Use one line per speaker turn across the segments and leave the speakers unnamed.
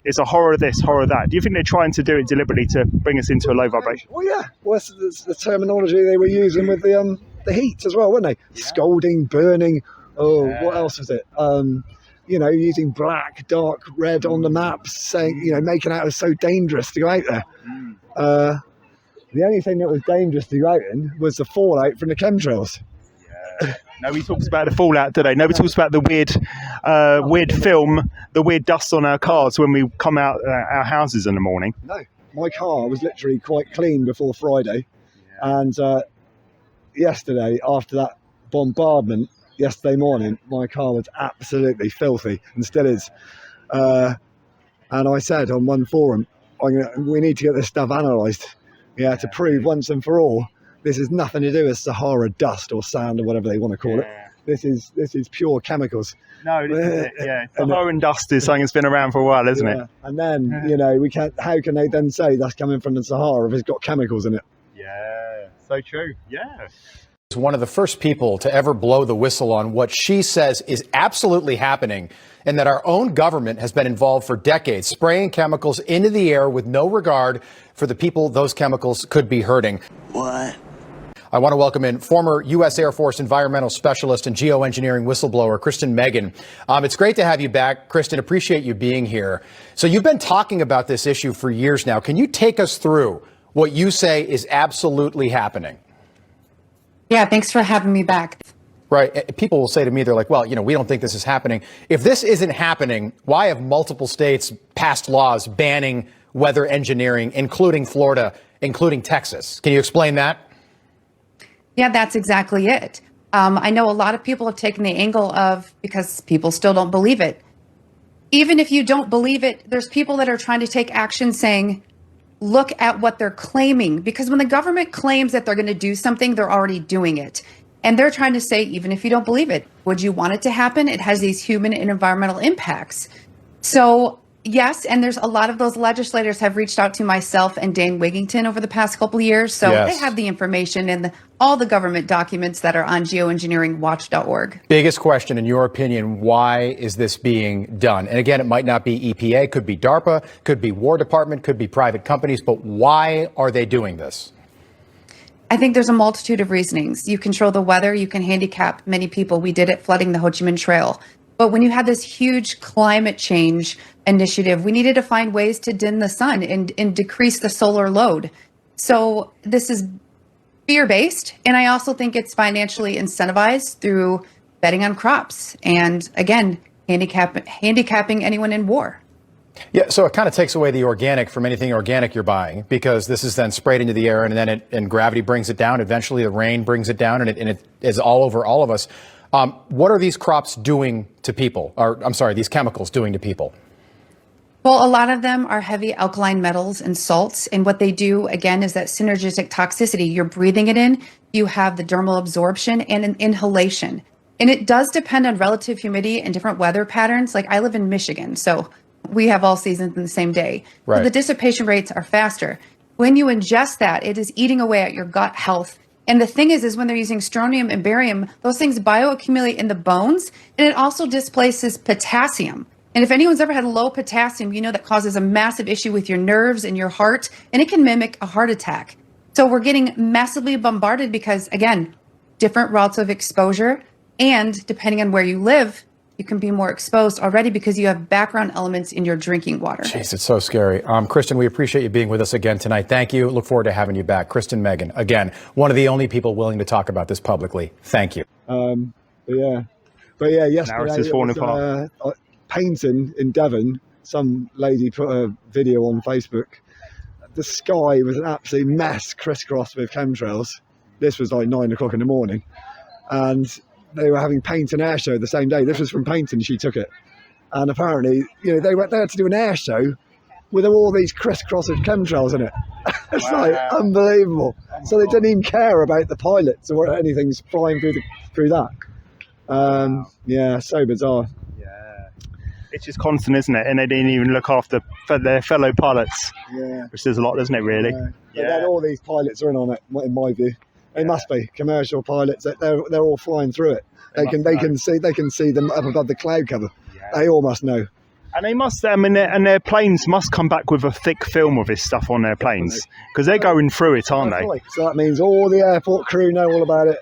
it's a horror of this, horror of that. Do you think they're trying to do it deliberately to bring us into a low vibration?
Well, yeah. Well, that's the terminology they were using with the heat as well, weren't they? Yeah. Scalding, burning. Oh, what else was it? Using black, dark, red on the maps, saying, making out it was so dangerous to go out there. The only thing that was dangerous to go out in was the fallout from the chemtrails.
Yeah. Nobody talks about the fallout today. Nobody talks about the weird film, the weird dust on our cars when we come out our houses in the morning.
No, my car was literally quite clean before Friday. Yeah. And yesterday, after that bombardment, yesterday morning, my car was absolutely filthy and still is. And I said on one forum, we need to get this stuff analysed. Yeah, to prove once and for all, this is nothing to do with Sahara dust or sand or whatever they want to call it. This is pure chemicals.
No, this is it, yeah. Sahara dust is something that's been around for a while, isn't it?
And then, we can't. How can they then say that's coming from the Sahara if it's got chemicals in it?
Yeah, so true. Yeah.
One of the first people to ever blow the whistle on what she says is absolutely happening, and that our own government has been involved for decades, spraying chemicals into the air with no regard for the people those chemicals could be hurting.
What?
I want to welcome in former U.S. Air Force environmental specialist and geoengineering whistleblower, Kristen Megan. It's great to have you back. Kristen, appreciate you being here. So you've been talking about this issue for years now. Can you take us through what you say is absolutely happening?
Yeah, thanks for having me back.
Right. People will say to me, they're like, well, we don't think this is happening. If this isn't happening, why have multiple states passed laws banning weather engineering, including Florida, including Texas? Can you explain that?
Yeah, that's exactly it. I know a lot of people have taken the angle of, because people still don't believe it. Even if you don't believe it, there's people that are trying to take action saying, look at what they're claiming, because when the government claims that they're going to do something, they're already doing it. And they're trying to say, even if you don't believe it, would you want it to happen? It has these human and environmental impacts. So yes, and there's a lot of those legislators have reached out to myself and Dane Wigington over the past couple of years. So They have the information and all the government documents that are on geoengineeringwatch.org.
Biggest question, in your opinion, why is this being done? And again, it might not be EPA, could be DARPA, could be War Department, could be private companies, but why are they doing this?
I think there's a multitude of reasonings. You control the weather, you can handicap many people. We did it flooding the Ho Chi Minh Trail. But when you had this huge climate change initiative, we needed to find ways to dim the sun and decrease the solar load. So this is fear-based, and I also think it's financially incentivized through betting on crops and, again, handicapping anyone in war.
Yeah, so it kind of takes away the organic from anything organic you're buying, because this is then sprayed into the air and then and gravity brings it down. Eventually the rain brings it down and it is all over all of us. What are these crops doing to people? Or I'm sorry, these chemicals doing to people?
Well, a lot of them are heavy alkaline metals and salts. And what they do, again, is that synergistic toxicity. You're breathing it in, you have the dermal absorption and an inhalation. And it does depend on relative humidity and different weather patterns. Like I live in Michigan, so we have all seasons in the same day.
Right.
So the dissipation rates are faster. When you ingest that, it is eating away at your gut health. And the thing is when they're using strontium and barium, those things bioaccumulate in the bones, and it also displaces potassium. And if anyone's ever had low potassium, you know that causes a massive issue with your nerves and your heart, and it can mimic a heart attack. So we're getting massively bombarded because, again, different routes of exposure, and depending on where you live, you can be more exposed already because you have background elements in your drinking water.
Jeez, it's so scary. Kristen, we appreciate you being with us again tonight. Thank you. Look forward to having you back. Kristen Megan, again, one of the only people willing to talk about this publicly. Thank you.
But yeah, yesterday, Paignton in Devon, some lady put a video on Facebook. The sky was an absolute mess, crisscrossed with chemtrails. This was like 9 o'clock in the morning. And they were having Paignton Air Show the same day. This was from Paignton, she took it. And apparently, they went there to do an air show with all these crisscross of chemtrails in it. It's like unbelievable. So they didn't even care about the pilots or anything's flying through that. Yeah, so bizarre.
Yeah. It's just constant, isn't it? And they didn't even look after their fellow pilots. Yeah. Which says a lot, doesn't it, really?
Yeah. But then all these pilots are in on it, in my view. They must be commercial pilots. They're all flying through it. They can see them up above the cloud cover. Yeah. They all must know.
And they must, and their planes must come back with a thick film of this stuff on their planes because they're going through it, aren't they?
Right. So that means all the airport crew know all about it.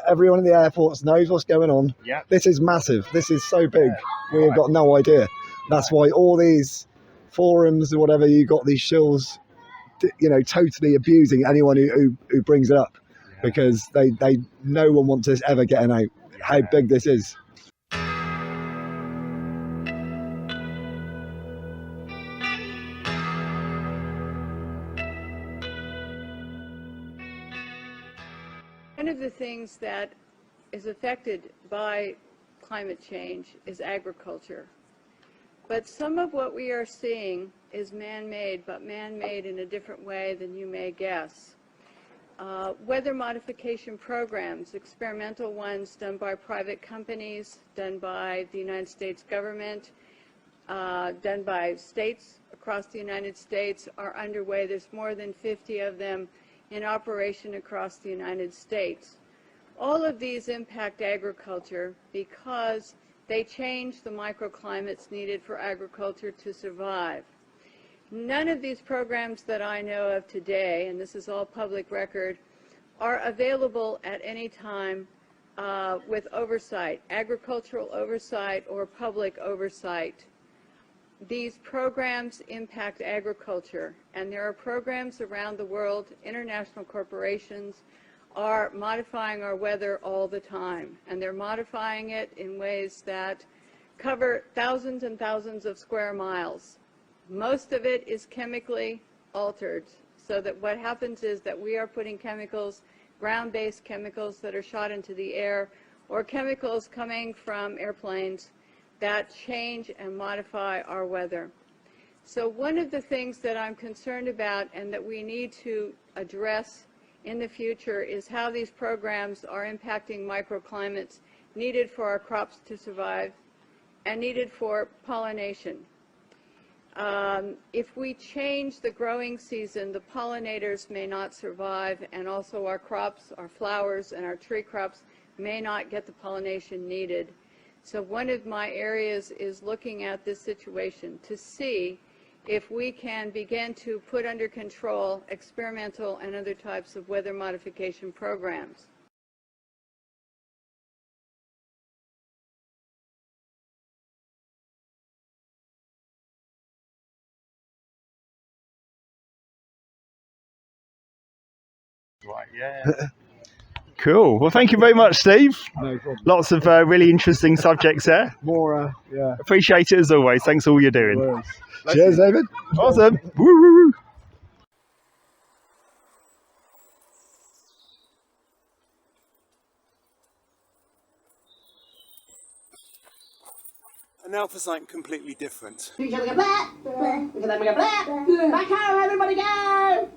Everyone in the airports knows what's going on.
Yeah.
This is massive. This is so big. We've got no idea. That's why all these forums or whatever, you got these shills, you know, totally abusing anyone who brings it up because they no one wants this ever getting out how big this is.
One of the things that is affected by climate change is agriculture. But some of what we are seeing is man-made, but man-made in a different way than you may guess. Weather modification programs, experimental ones done by private companies, done by the United States government, done by states across the United States are underway. There's more than 50 of them in operation across the United States. All of these impact agriculture because they change the microclimates needed for agriculture to survive. None of these programs that I know of today, and this is all public record, are available at any time with oversight, agricultural oversight or public oversight. These programs impact agriculture, and there are programs around the world. International corporations are modifying our weather all the time, and they're modifying it in ways that cover thousands and thousands of square miles. Most of it is chemically altered, so that what happens is that we are putting chemicals, ground-based chemicals that are shot into the air, or chemicals coming from airplanes that change and modify our weather. So one of the things that I'm concerned about and that we need to address in the future is how these programs are impacting microclimates needed for our crops to survive and needed for pollination. If we change the growing season, the pollinators may not survive, and also our crops, our flowers, and our tree crops may not get the pollination needed. So one of my areas is looking at this situation to see if we can begin to put under control experimental and other types of weather modification programs.
Right, yeah. Cool. Well, thank you very much, Steve.
No problem.
Lots of really interesting subjects there.
More, yeah.
Appreciate it as always. Thanks for all you're doing.
Words. Cheers, David.
Awesome. Woo, woo, woo. And now for something completely different.
Each other go blah, blah. Look at them go blah, blah. Back home, everybody go!